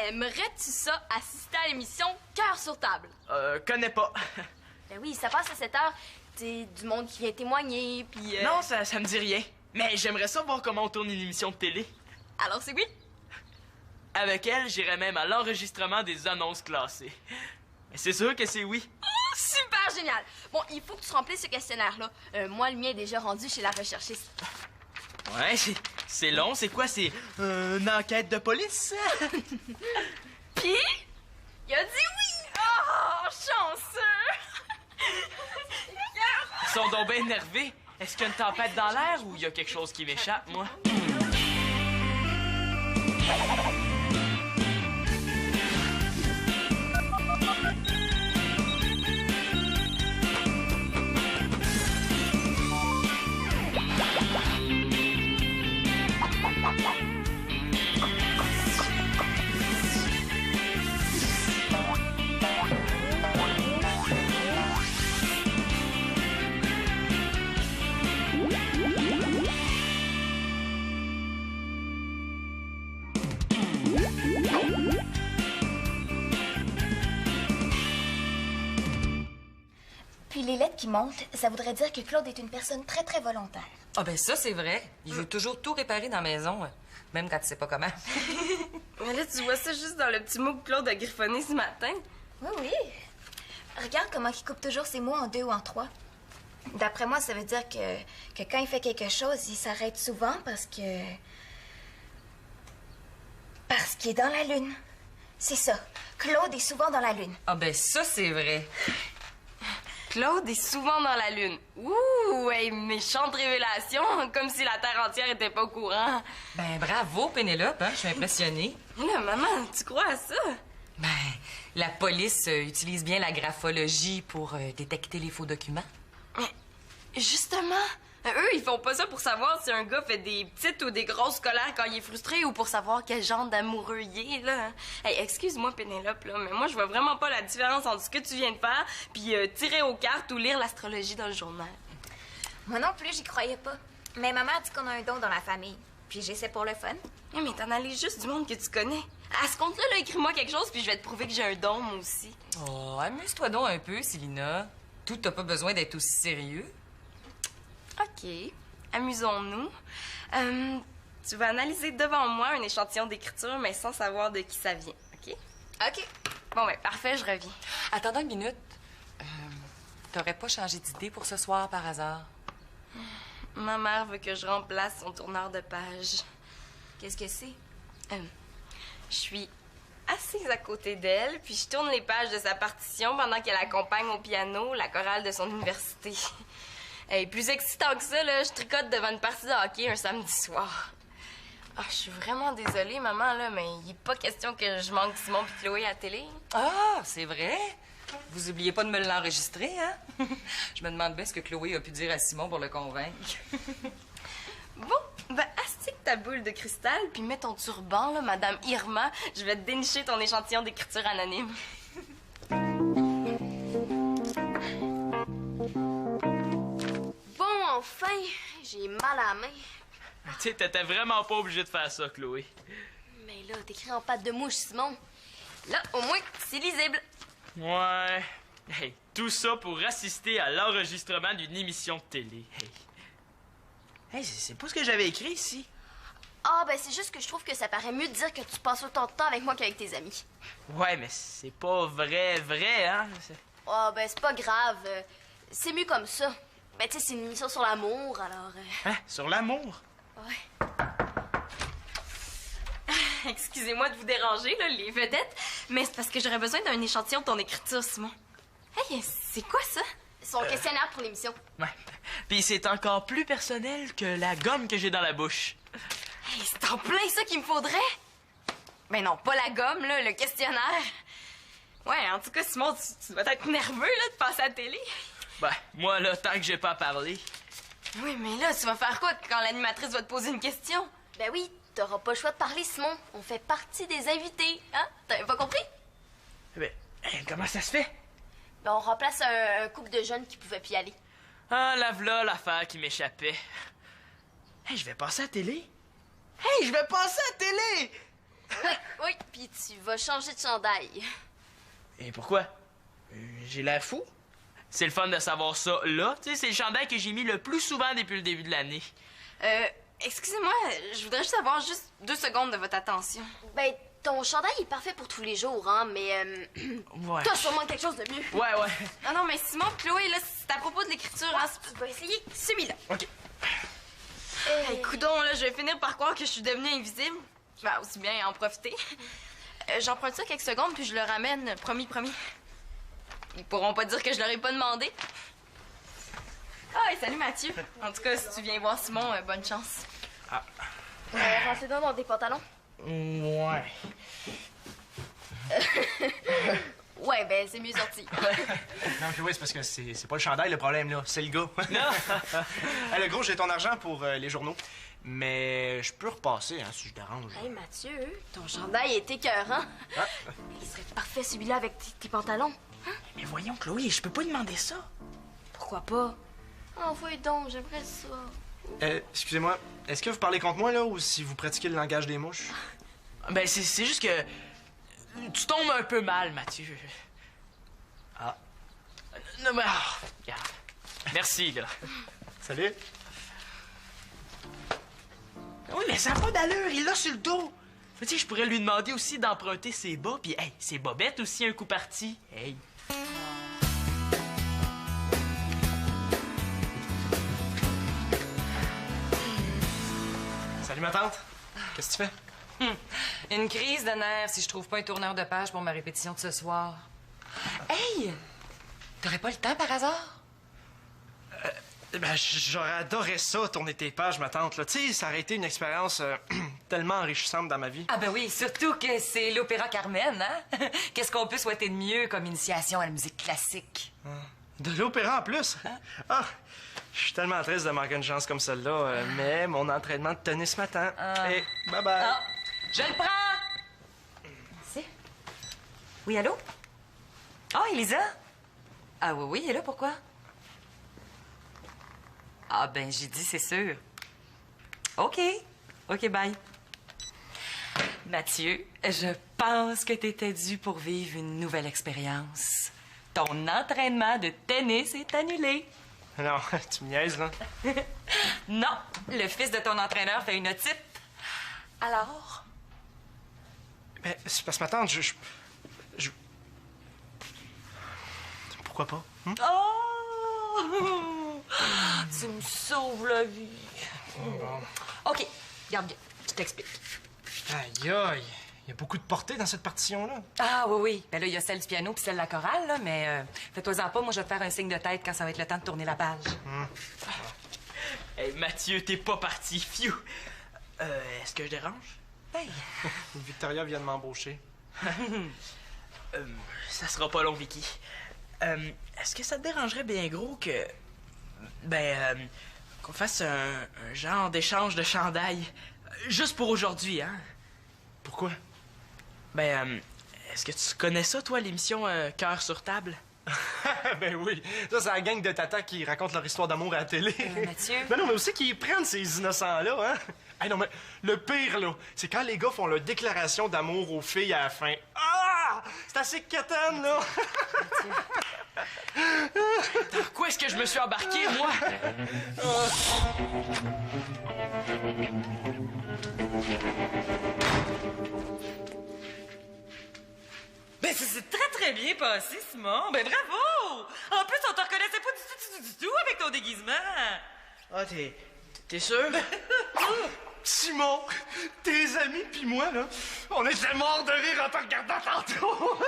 aimerais-tu ça, assister à l'émission Cœur sur table? Connais pas. Ben oui, ça passe à 7 heures. T'sais, du monde qui vient témoigner, puis... Non, ça me dit rien. Mais j'aimerais ça voir comment on tourne une émission de télé. Alors c'est oui? Avec elle, j'irais même à l'enregistrement des annonces classées. Mais c'est sûr que c'est oui. Oh, super génial! Bon, il faut que tu remplisses ce questionnaire-là. Moi, le mien est déjà rendu chez la recherchiste. Ouais, c'est long. C'est quoi? C'est une enquête de police? Puis, il a dit oui! Oh, chanceux! Ils sont donc bien énervés. Est-ce qu'il y a une tempête dans l'air ou il y a quelque chose qui m'échappe, moi? Puis les lettres qui montent, ça voudrait dire que Claude est une personne très, très volontaire. Ah ben ça, c'est vrai. Il veut toujours tout réparer dans la maison, même quand tu sais pas comment. Mais là, tu vois ça juste dans le petit mot que Claude a griffonné ce matin. Oui, oui. Regarde comment il coupe toujours ses mots en 2 ou en 3. D'après moi, ça veut dire que quand il fait quelque chose, il s'arrête souvent parce qu'il est dans la lune. C'est ça. Claude est souvent dans la lune. Ah ben ça, c'est vrai. Claude est souvent dans la lune. Ouh, hey, méchante révélation, comme si la Terre entière était pas au courant. Ben bravo, Pénélope, hein? Je suis impressionnée. Là, maman, tu crois à ça? Ben, la police utilise bien la graphologie pour détecter les faux documents. Mais, justement, eux, ils font pas ça pour savoir si un gars fait des petites ou des grosses colères quand il est frustré ou pour savoir quel genre d'amoureux il est, là. Hey, excuse-moi, Pénélope, là, mais moi, je vois vraiment pas la différence entre ce que tu viens de faire puis tirer aux cartes ou lire l'astrologie dans le journal. Moi non plus, j'y croyais pas. Mais maman a dit qu'on a un don dans la famille. Puis j'essaie pour le fun. Mais t'en allais juste du monde que tu connais. À ce compte-là, là, écris-moi quelque chose puis je vais te prouver que j'ai un don, moi aussi. Oh, amuse-toi donc un peu, Célina. Tout t'as pas besoin d'être aussi sérieux. OK. Amusons-nous. Tu vas analyser devant moi un échantillon d'écriture, mais sans savoir de qui ça vient, OK? OK. Bon, ben, parfait, je reviens. Attends une minute. T'aurais pas changé d'idée pour ce soir, par hasard? Ma mère veut que je remplace son tourneur de page. Qu'est-ce que c'est? Je suis assise à côté d'elle, puis je tourne les pages de sa partition pendant qu'elle accompagne au piano la chorale de son université. Hey, plus excitant que ça, là, je tricote devant une partie de hockey un samedi soir. Ah, je suis vraiment désolée, maman, là, mais il n'est pas question que je manque Simon puis Chloé à la télé. Ah, c'est vrai? Vous oubliez pas de me l'enregistrer, hein? Je me demande bien ce que Chloé a pu dire à Simon pour le convaincre. Bon, ben, astique ta boule de cristal, puis mets ton turban, là, Madame Irma. Je vais te dénicher ton échantillon d'écriture anonyme. Bon, enfin, j'ai mal à la main. Tu sais, t'étais vraiment pas obligé de faire ça, Chloé. Mais là, t'écris en pâte de mouche, Simon. Là, au moins, c'est lisible. Ouais. Hey, tout ça pour assister à l'enregistrement d'une émission de télé. Hey, c'est pas ce que j'avais écrit ici. Ah, ben c'est juste que je trouve que ça paraît mieux de dire que tu passes autant de temps avec moi qu'avec tes amis. Ouais, mais c'est pas vrai, hein? Ah, ben c'est pas grave. C'est mieux comme ça. Ben tu sais, c'est une émission sur l'amour, alors... Hein? Sur l'amour? Ouais. Excusez-moi de vous déranger, là, les vedettes, mais c'est parce que j'aurais besoin d'un échantillon de ton écriture, Simon. Hey, c'est quoi ça? Son questionnaire pour l'émission. Ouais. Puis c'est encore plus personnel que la gomme que j'ai dans la bouche. Hey, c'est en plein ça qu'il me faudrait. Ben non, pas la gomme, là, le questionnaire. Ouais, en tout cas, Simon, tu dois être nerveux, là, de passer à la télé. Ben, moi, là, tant que j'ai pas parlé. Oui, mais là, tu vas faire quoi quand l'animatrice va te poser une question? Ben oui, t'auras pas le choix de parler, Simon. On fait partie des invités, hein? T'avais pas compris? Ben, comment ça se fait? Ben on remplace un couple de jeunes qui pouvaient plus y aller. Ah, la v'là l'affaire qui m'échappait. Hey, je vais passer à la télé. Hey, je vais passer à la télé! Oui, puis tu vas changer de chandail. Et pourquoi? J'ai l'air fou? C'est le fun de savoir ça là. Tu sais, c'est le chandail que j'ai mis le plus souvent depuis le début de l'année. Excusez-moi, je voudrais juste avoir juste 2 secondes de votre attention. Ben, ton chandail est parfait pour tous les jours, hein, mais Ouais. t'as sûrement quelque chose de mieux. Ouais. Non, mais Simon et Chloé, là, c'est à propos de l'écriture, hein. Tu vas essayer. Celui-là. OK. Hey, coudonc, là, je vais finir par croire que je suis devenue invisible. Je vais aussi bien en profiter. J'emprunte ça quelques secondes, puis je le ramène. Promis. Ils pourront pas dire que je leur ai pas demandé. Ah, et salut Mathieu. En tout cas, si tu viens voir Simon, bonne chance. Rentre-le dans tes pantalons. Ouais. Ouais, ben, c'est mieux sorti. Non, Chloé, c'est parce que c'est pas le chandail le problème, là. C'est le gars. Hey, le gros, j'ai ton argent pour les journaux. Mais je peux repasser, hein, si je dérange. Hey, Mathieu, ton chandail est écœurant. Ah. Il serait parfait, celui-là, avec tes pantalons. Mais voyons, Chloé, je peux pas demander ça. Pourquoi pas? Envoie donc, j'aimerais ça. Excusez-moi, est-ce que vous parlez contre moi, là, ou si vous pratiquez le langage des mouches? Ben, c'est juste que tu tombes un peu mal, Mathieu. Ah. Non, mais... regarde. Merci, là. Salut. Oui, mais ça n'a pas d'allure, il l'a sur le dos. Tu sais, je pourrais lui demander aussi d'emprunter ses bas, puis hey, ses bobettes aussi un coup parti. Hey. Salut, ma tante. Qu'est-ce que tu fais? Une crise de nerfs si je trouve pas un tourneur de page pour ma répétition de ce soir. Hey! T'aurais pas le temps par hasard? Ben, j'aurais adoré ça, tourner tes pages, ma tante, là. Tu sais, ça aurait été une expérience tellement enrichissante dans ma vie. Ah ben oui, surtout que c'est l'opéra Carmen, hein? Qu'est-ce qu'on peut souhaiter de mieux comme initiation à la musique classique? De l'opéra en plus? Ah! Je suis tellement triste de manquer une chance comme celle-là, mais mon entraînement de tennis m'attend. Et bye-bye. Ah, je le prends! Merci. Oui, allô? Ah, Elisa? Ah oui, elle est là, pourquoi? Ah ben, j'ai dit, c'est sûr. OK. OK, bye. Mathieu, je pense que t'étais dû pour vivre une nouvelle expérience. Ton entraînement de tennis est annulé. Non, tu me niaises, là. Non, le fils de ton entraîneur fait une type. Alors? Ben, c'est parce que ma tante, je... Pourquoi pas? Oh! Tu me sauves la vie. OK, regarde bien, je t'explique. Aïe, aïe. Il y a beaucoup de portée dans cette partition-là. Ah oui. Ben là, il y a celle du piano puis celle de la chorale, là, mais fais-toi-en pas, moi je vais te faire un signe de tête quand ça va être le temps de tourner la page. Hey, Mathieu, t'es pas parti. Phew. Est-ce que je dérange? Hey. Victoria vient de m'embaucher. Ça sera pas long, Vicky. Est-ce que ça te dérangerait bien gros que... qu'on fasse un genre d'échange de chandail? Juste pour aujourd'hui, hein? Pourquoi? Est-ce que tu connais ça, toi, l'émission Cœur sur table? Ben oui. Ça, c'est la gang de tata qui raconte leur histoire d'amour à la télé. Mathieu? Ben non, mais aussi qu'ils prennent ces innocents-là, hein? Hey, non, mais le pire, là, c'est quand les gars font leur déclaration d'amour aux filles à la fin. Ah! C'est assez quétaine, là! Dans quoi est-ce que je me suis embarqué, moi? Ben, ça s'est très, très bien passé, Simon. Ben, bravo! En plus, on te reconnaissait pas du tout avec ton déguisement. Ah, t'es sûr? Simon, tes amis pis moi, là, on était morts de rire en te regardant tantôt.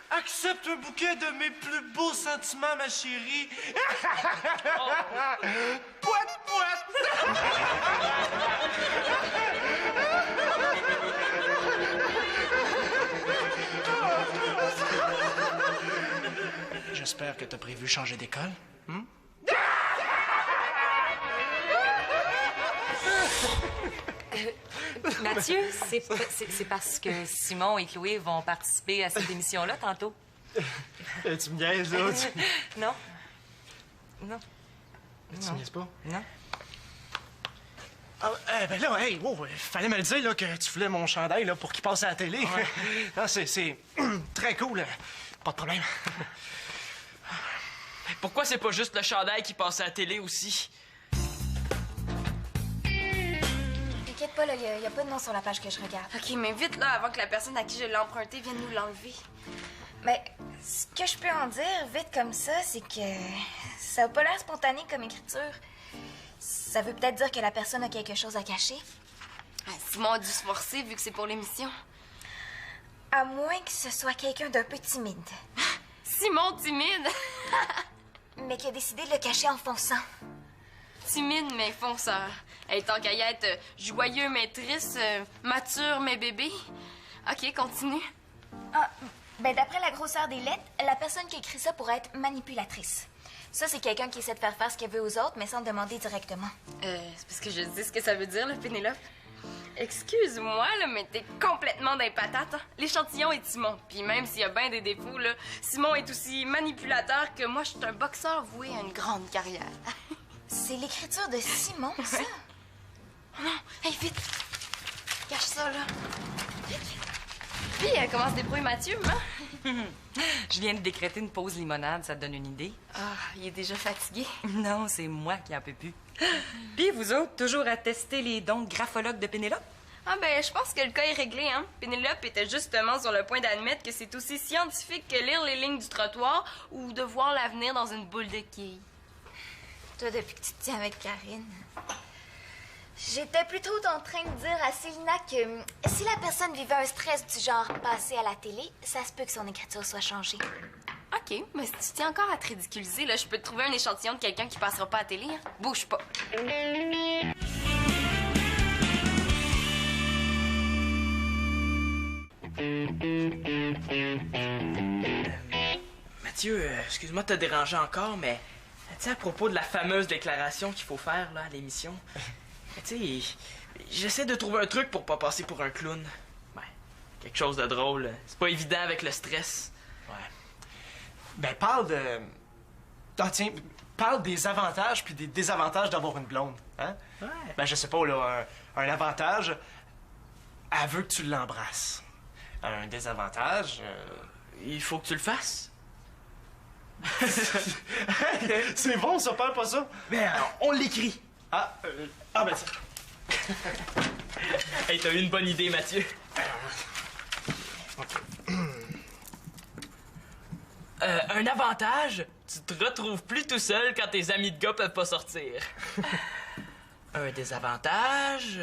Accepte un bouquet de mes plus beaux sentiments, ma chérie. Poète, poète. J'espère que t'as prévu changer d'école. Mathieu, c'est parce que Simon et Chloé vont participer à cette émission-là tantôt. Tu me niaises, là. Non. Non. Tu me niaises pas? Non. Ah, ben là, hey, wow, fallait me le dire là, que tu voulais mon chandail là, pour qu'il passe à la télé. Ouais. Non, c'est très cool. Pas de problème. Pourquoi c'est pas juste le chandail qui passe à la télé aussi? T'inquiète pas, là, y a pas de nom sur la page que je regarde. OK, mais vite, là, avant que la personne à qui je l'ai emprunté vienne nous l'enlever. Mais ce que je peux en dire, vite comme ça, c'est que ça a pas l'air spontané comme écriture. Ça veut peut-être dire que la personne a quelque chose à cacher. Ah, Simon a dû se forcer vu que c'est pour l'émission. À moins que ce soit quelqu'un d'un peu timide, Simon, timide! mais qui a décidé de le cacher en fonçant. Timide, mais fonceur. Hey, tant qu'à y être joyeux, mais triste, mature, mais bébé. OK, continue. Ah, ben d'après la grosseur des lettres, la personne qui écrit ça pourrait être manipulatrice. Ça, c'est quelqu'un qui essaie de faire ce qu'elle veut aux autres, mais sans demander directement. C'est parce que je dis ce que ça veut dire, là, Pénélope. Excuse-moi, là, mais t'es complètement dans les patates. Hein? L'échantillon est Simon. Puis même s'il y a bien des défauts, là, Simon est aussi manipulateur que moi, je suis un boxeur voué à une grande carrière. C'est l'écriture de Simon, ça? Oh non! Hey, vite! Cache ça, là. Puis, comment se débrouille Mathieu, hein? Je viens de décréter une pause limonade, ça te donne une idée? Ah, il est déjà fatigué. Non, c'est moi qui en peux plus. Puis vous autres, toujours à tester les dons de graphologue de Pénélope? Ah ben, je pense que le cas est réglé, hein. Pénélope était justement sur le point d'admettre que c'est aussi scientifique que lire les lignes du trottoir ou de voir l'avenir dans une boule de quilles. Toi, depuis que tu te tiens avec Karine. J'étais plutôt en train de dire à Célina que si la personne vivait un stress du genre passer à la télé, ça se peut que son écriture soit changée. OK, mais si tu tiens encore à te ridiculiser, là, je peux te trouver un échantillon de quelqu'un qui passera pas à la télé. Hein. Bouge pas. Mathieu, excuse-moi de te déranger encore, mais tu sais, à propos de la fameuse déclaration qu'il faut faire là, à l'émission, tu sais, j'essaie de trouver un truc pour pas passer pour un clown. Ouais, quelque chose de drôle. C'est pas évident avec le stress. Ouais. Ben, parle de... Ah, tiens, parle des avantages puis des désavantages d'avoir une blonde, hein? Ouais. Ben, je sais pas, là, un avantage, elle veut que tu l'embrasses. Un désavantage... Il faut que tu le fasses. C'est bon, ça, parle pas ça? Ben, alors, on l'écrit. Ah, ben ça... Hey, t'as eu une bonne idée, Mathieu. Un avantage, tu te retrouves plus tout seul quand tes amis de gars peuvent pas sortir. Un désavantage...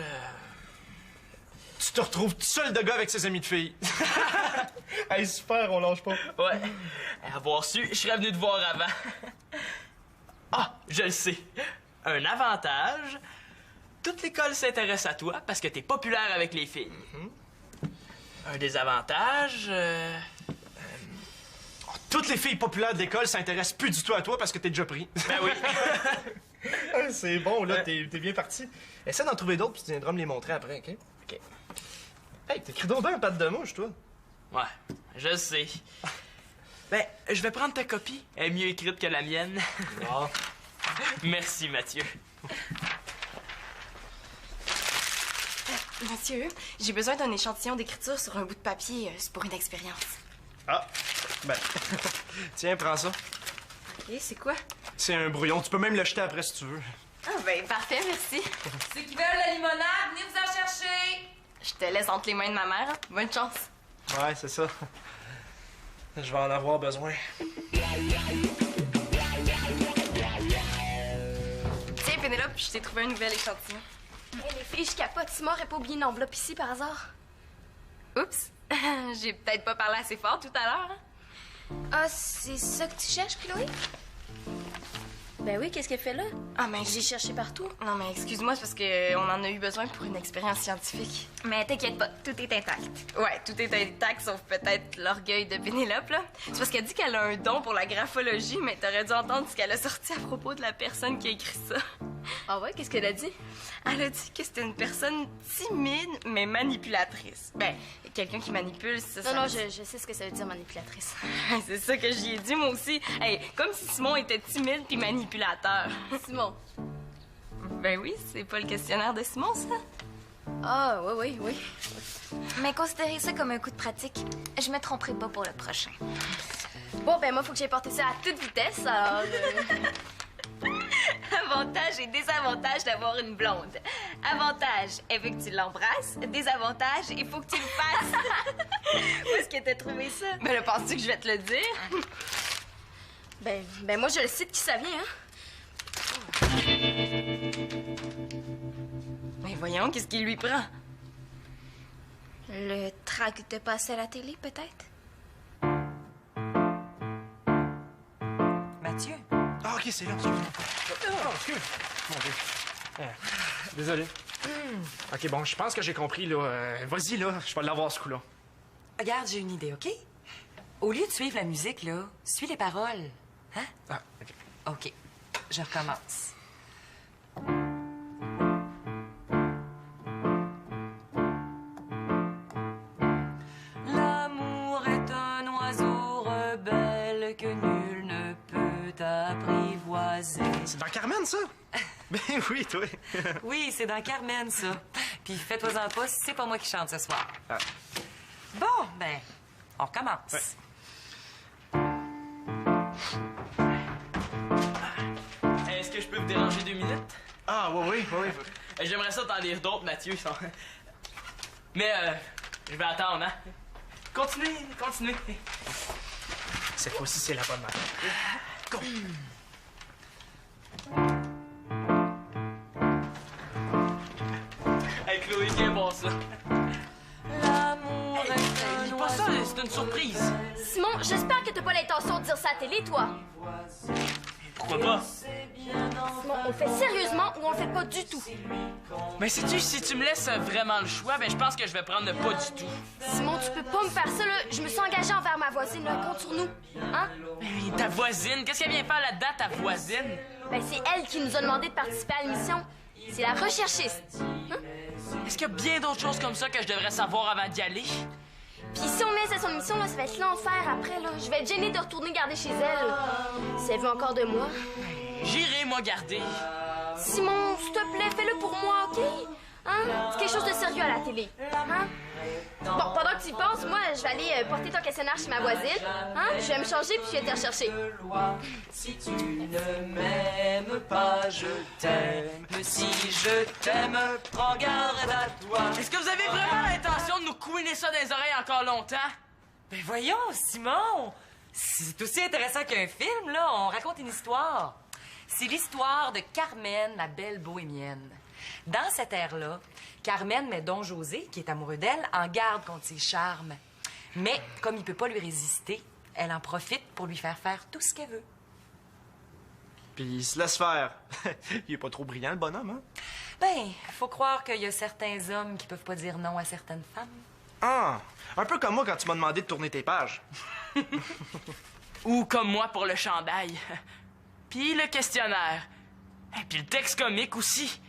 Tu te retrouves tout seul de gars avec ses amis de filles. Hey, super, on lâche pas. Ouais. Avoir su, je serais venu te voir avant. Ah, je le sais. Un avantage, toute l'école s'intéresse à toi parce que t'es populaire avec les filles. Un désavantage... Toutes les filles populaires de l'école s'intéressent plus du tout à toi parce que t'es déjà pris. Ben oui. C'est bon, là, t'es bien parti. Essaie d'en trouver d'autres puis tu viendras me les montrer après, OK? OK. Hey, t'écris donc bien un patte de mouche, toi. Ouais, je le sais. Ben, je vais prendre ta copie. Elle est mieux écrite que la mienne. Ah. Merci, Mathieu. Mathieu, j'ai besoin d'un échantillon d'écriture sur un bout de papier. C'est pour une expérience. Ah, ben, tiens, prends ça. OK, c'est quoi? C'est un brouillon, tu peux même le jeter après si tu veux. Ah ben, parfait, merci. Ceux qui veulent la limonade, venez vous en chercher! Je te laisse entre les mains de ma mère. Hein. Bonne chance. Ouais, c'est ça. Je vais en avoir besoin. Tiens, Pénélope, je t'ai trouvé un nouvel échantillon. Hey, les filles, je capote. Simon aurait pas oublié une enveloppe ici par hasard. Oups, j'ai peut-être pas parlé assez fort tout à l'heure. Hein? Ah, c'est ça que tu cherches, Chloé? Ben oui, qu'est-ce qu'elle fait là? Ah, mais J'ai cherché partout. Non, mais excuse-moi, c'est parce qu'on en a eu besoin pour une expérience scientifique. Mais t'inquiète pas, tout est intact. Ouais, tout est intact, sauf peut-être l'orgueil de Pénélope, là. C'est parce qu'elle dit qu'elle a un don pour la graphologie, mais t'aurais dû entendre ce qu'elle a sorti à propos de la personne qui a écrit ça. Ah ouais, qu'est-ce qu'elle a dit? Elle a dit que c'était une personne timide, mais manipulatrice. Ben, quelqu'un qui manipule, ça... Non, je sais ce que ça veut dire, manipulatrice. C'est ça que j'y ai dit, moi aussi. Hey, comme si Simon était timide puis manipulateur. Simon. Ben oui, c'est pas le questionnaire de Simon, ça? Ah, oui. Mais considérez ça comme un coup de pratique. Je me tromperai pas pour le prochain. Bon, ben moi, faut que j'aille porter ça à toute vitesse, alors... Avantage et désavantage d'avoir une blonde. Avantage, elle veut que tu l'embrasses. Désavantage, il faut que tu le fasses. Où est-ce que t'as trouvé ça? Mais là, penses-tu que je vais te le dire? Ben moi, je le sais de qui ça vient, hein. Mais voyons, qu'est-ce qui lui prend? Le trac de passer à la télé, peut-être? Mathieu? Ah, OK, c'est là, excuse-moi. Oh, excuse. Mon Dieu. Désolé. OK, bon, je pense que j'ai compris, là. Vas-y, là, je vais l'avoir, ce coup-là. Regarde, j'ai une idée, OK? Au lieu de suivre la musique, là, suis les paroles. Hein? Ah, OK. OK, je recommence. L'amour est un oiseau rebelle que nul ne peut apprivoiser. C'est dans Carmen, ça? Ben oui, toi. Oui, c'est dans Carmen, ça. Puis fais-toi-en pas, c'est pas moi qui chante ce soir. Ah. Bon, ben, on recommence. Ouais. Est-ce que je peux vous déranger 2 minutes? Ah, oui. J'aimerais ça t'en lire d'autres, Mathieu. Mais, je vais attendre, hein? Continuez. Cette fois-ci, c'est la bonne mère. Go! Hey, Chloé, viens voir ça. L'amour est un Dis pas ça, c'est une surprise. Simon, j'espère que t'as pas l'intention de dire ça à la télé, toi. Pourquoi pas? Simon, on le fait sérieusement ou on le fait pas du tout? Mais sais-tu, si tu me laisses vraiment le choix, ben je pense que je vais prendre le pas du tout. Simon, tu peux pas me faire ça, là. Je me suis engagée envers ma voisine, là. Compte sur nous. Hein? Hey, ta voisine, qu'est-ce qu'elle vient faire là-dedans, ta voisine? Ben, c'est elle qui nous a demandé de participer à l'émission. C'est la recherchiste. Hein? Est-ce qu'il y a bien d'autres choses comme ça que je devrais savoir avant d'y aller? Puis si on laisse à son émission, là, ça va être l'enfer après, là. Je vais être gênée de retourner garder chez elle. Si elle veut encore de moi. J'irai, moi, garder. Simon, s'il te plaît, fais-le pour moi, OK? Hein? C'est quelque chose de sérieux à la télé. Hein? Bon, pendant que tu y penses, moi, je vais aller porter ton questionnaire chez ma voisine. Hein? Je vais me changer puis je vais te rechercher. Si tu ne m'aimes pas, je t'aime. Si je t'aime, prends garde à toi. Est-ce que vous avez vraiment l'intention de nous couiner ça dans les oreilles encore longtemps? Ben voyons, Simon! C'est aussi intéressant qu'un film, là. On raconte une histoire. C'est l'histoire de Carmen, la belle bohémienne. Dans cette ère-là, Carmen met Don José, qui est amoureux d'elle, en garde contre ses charmes. Mais comme il peut pas lui résister, elle en profite pour lui faire tout ce qu'elle veut. Puis il se laisse faire. Il est pas trop brillant, le bonhomme, hein? Ben, faut croire qu'il y a certains hommes qui peuvent pas dire non à certaines femmes. Ah! Un peu comme moi quand tu m'as demandé de tourner tes pages. Ou comme moi pour le chandail. Puis le questionnaire. Et puis le texte comique aussi.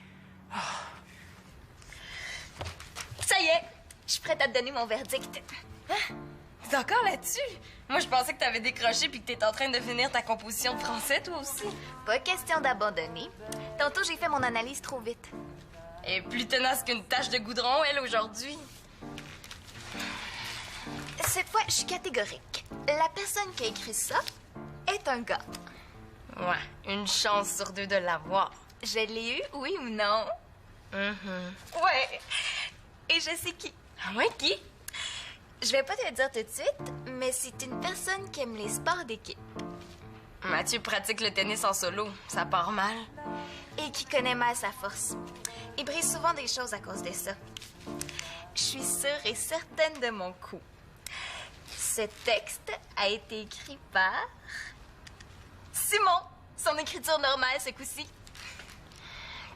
Ça y est, je suis prête à te donner mon verdict. T'es encore là-dessus? Moi, je pensais que t'avais décroché puis que t'étais en train de finir ta composition de français, toi aussi. Pas question d'abandonner. Tantôt, j'ai fait mon analyse trop vite. Elle est plus tenace qu'une tache de goudron, elle, aujourd'hui. Cette fois, je suis catégorique. La personne qui a écrit ça est un gars. Ouais, une chance sur 2 de l'avoir. Je l'ai eu, oui ou non? Ouais. Et je sais qui. Ah ouais, qui? Je vais pas te le dire tout de suite, mais c'est une personne qui aime les sports d'équipe Mathieu pratique le tennis en solo. Ça part mal. et qui connaît mal sa force. Il brise souvent des choses à cause de ça. Je suis sûre et certaine de mon coup. Ce texte a été écrit par Simon. Son écriture normale ce coup-ci.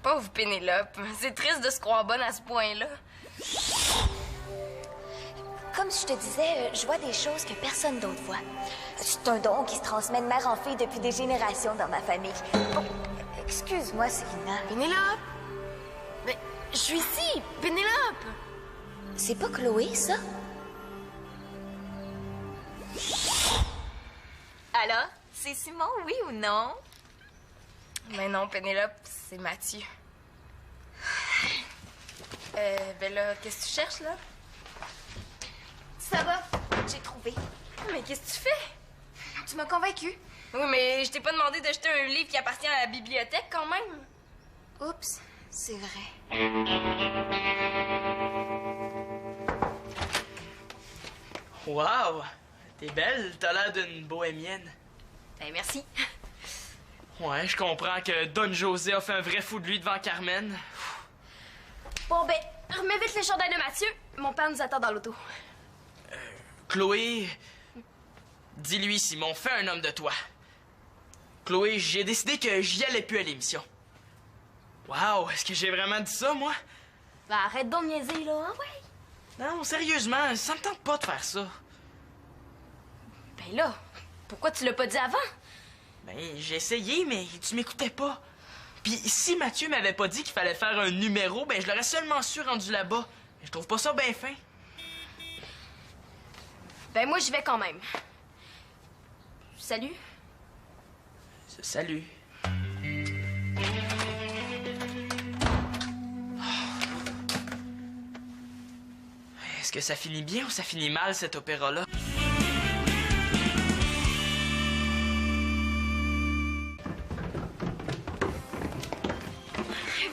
Pauvre Pénélope. C'est triste de se croire bonne à ce point-là. Comme je te disais, je vois des choses que personne d'autre voit. C'est un don qui se transmet de mère en fille depuis des générations dans ma famille. Bon, excuse-moi, Célina. Pénélope! Mais je suis ici, Pénélope! C'est pas Chloé, ça? Alors, c'est Simon, oui ou non? Mais non, Pénélope, c'est Mathieu. Ben là, qu'est-ce que tu cherches, là? Ça va, j'ai trouvé. Mais qu'est-ce que tu fais? Tu m'as convaincue. Oui, mais je t'ai pas demandé de jeter un livre qui appartient à la bibliothèque, quand même. Oups, c'est vrai. Wow! T'es belle, t'as l'air d'une bohémienne. Ben, merci. Ouais, je comprends que Don José a fait un vrai fou de lui devant Carmen. Bon, ben, remets vite les chandails de Mathieu. Mon père nous attend dans l'auto. Chloé, dis-lui, Simon, fais un homme de toi. Chloé, j'ai décidé que j'y allais plus à l'émission. Wow, est-ce que j'ai vraiment dit ça, moi? Ben, arrête donc de niaiser, là, hein, ouais? Non, sérieusement, ça me tente pas de faire ça. Ben là, pourquoi tu l'as pas dit avant? Ben, j'ai essayé, mais tu m'écoutais pas. Puis si Mathieu m'avait pas dit qu'il fallait faire un numéro, ben je l'aurais seulement su rendu là-bas. Je trouve pas ça bien fin. Ben, moi, j'y vais quand même. Salut. Salut. Est-ce que ça finit bien ou ça finit mal, cet opéra-là?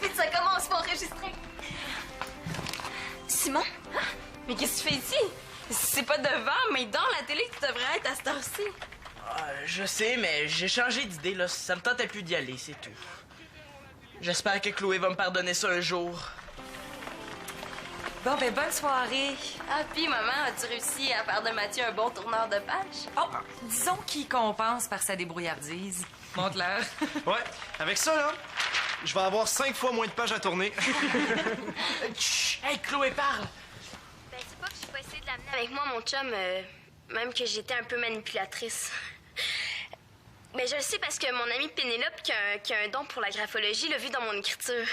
Vite, ça commence, faut enregistrer. Simon? Mais qu'est-ce que tu fais ici? C'est pas devant, mais dans la télé, tu devrais être à cette heure-ci. Je sais, mais j'ai changé d'idée, là. Ça me tentait plus d'y aller, c'est tout. J'espère que Chloé va me pardonner ça un jour. Bon, ben, bonne soirée. Ah, puis maman, as-tu réussi à faire de Mathieu un bon tourneur de page? Oh, disons qu'il compense par sa débrouillardise. Montre-leur. Ouais, avec ça, là, je vais avoir 5 fois moins de pages à tourner. Chut! Hey, Chloé, parle! Ben, c'est pas que j'ai pas essayé de l'amener avec moi, mon chum, même que j'étais un peu manipulatrice. Mais je le sais parce que mon amie Pénélope, qui a un don pour la graphologie, l'a vu dans mon écriture.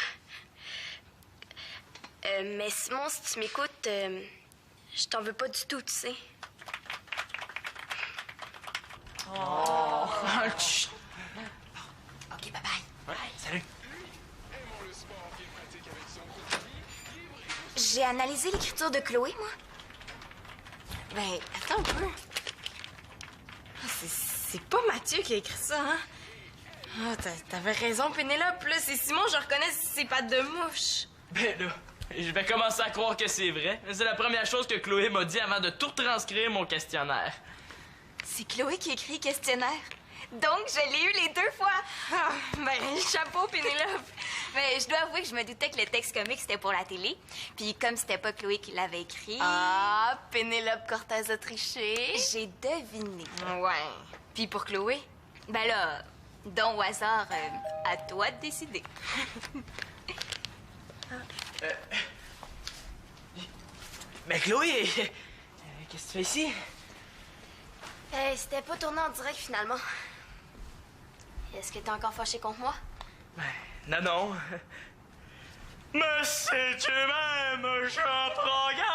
Mais Simon, si tu m'écoutes, je t'en veux pas du tout, tu sais. Chut! OK, bye-bye. Ouais, salut. J'ai analysé l'écriture de Chloé, moi. Ben, attends un peu. C'est pas Mathieu qui a écrit ça, hein? Ah, t'avais raison, Pénélope. Là, c'est Simon, je reconnais ses pattes de mouche. Ben là, je vais commencer à croire que c'est vrai. C'est la première chose que Chloé m'a dit avant de tout transcrire mon questionnaire. C'est Chloé qui écrit questionnaire. Donc, je l'ai eu les 2 fois. Ah, ben, chapeau, Pénélope. Mais je dois avouer que je me doutais que le texte comique, c'était pour la télé. Puis comme c'était pas Chloé qui l'avait écrit... Ah, Pénélope Cortez a triché. J'ai deviné. Ouais. Puis pour Chloé? Ben là, don au hasard, à toi de décider. Mais Chloé, qu'est-ce que tu fais ici? C'était pas tourné en direct, finalement. Est-ce que t'es encore fâché contre moi? Non, non. Mais si tu m'aimes, je prends garde.